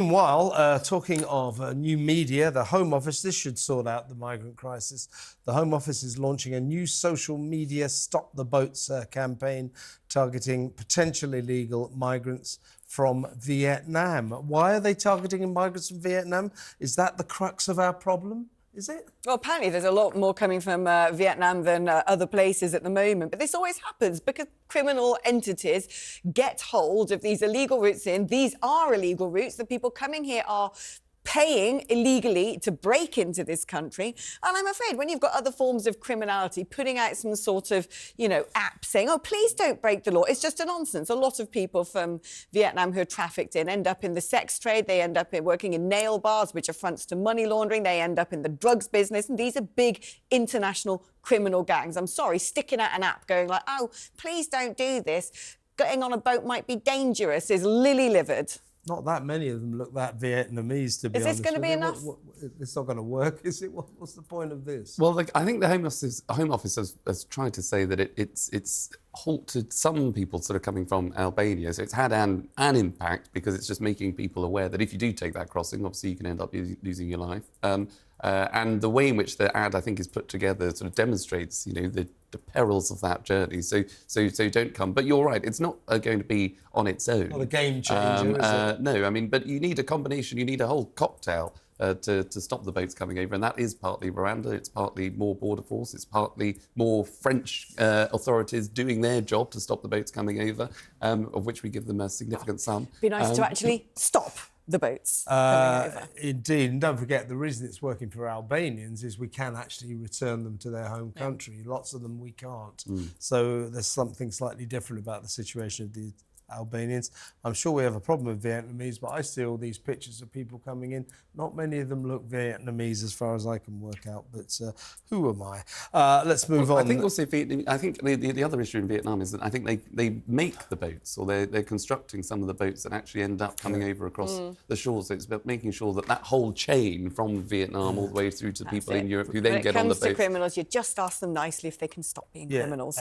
Meanwhile, talking of new media, the Home Office, this should sort out the migrant crisis. The Home Office is launching a new social media Stop the Boats campaign targeting potential illegal migrants from Vietnam. Why are they targeting migrants from Vietnam? Is that the crux of our problem? Is it? Well, apparently there's a lot more coming from Vietnam than other places at the moment. But this always happens because criminal entities get hold of these illegal routes in. These are illegal routes. The people coming here are paying illegally to break into this country. And I'm afraid when you've got other forms of criminality putting out some sort of, app saying, oh, please don't break the law, it's just a nonsense. A lot of people from Vietnam who are trafficked in end up in the sex trade. They end up working in nail bars, which are fronts to money laundering. They end up in the drugs business. And these are big international criminal gangs. I'm sorry, sticking out an app going like, oh, please don't do this. Getting on a boat might be dangerous is lily-livered. Not that many of them look that Vietnamese, to be honest. Is this going to be enough? It's not going to work, is it? What's the point of this? Well, I think the Home Office has tried to say that it's halted some people sort of coming from Albania. So it's had an impact because it's just making people aware that if you do take that crossing, obviously you can end up losing your life. And the way in which the ad, I think, is put together sort of demonstrates, the perils of that journey. So don't come. But you're right, it's not going to be on its own. Not a game changer, is it? No, I mean, but you need a combination. You need a whole cocktail to stop the boats coming over. And that is partly Rwanda, it's partly more border force, it's partly more French authorities doing their job to stop the boats coming over, of which we give them a significant sum. Be nice to actually stop the boats coming over. Indeed, and don't forget, the reason it's working for Albanians is we can actually return them to their home country. Lots of them we can't. So there's something slightly different about the situation of the Albanians. I'm sure we have a problem with Vietnamese, but I see all these pictures of people coming in. Not many of them look Vietnamese as far as I can work out, but who am I? Let's move on. I think also Vietnam, I think the other issue in Vietnam is that I think they make the boats, or they're constructing some of the boats that actually end up coming over across the shores. So it's about making sure that whole chain from Vietnam all the way through to people in Europe who then get on the boat. When it comes to criminals, you just ask them nicely if they can stop being criminals.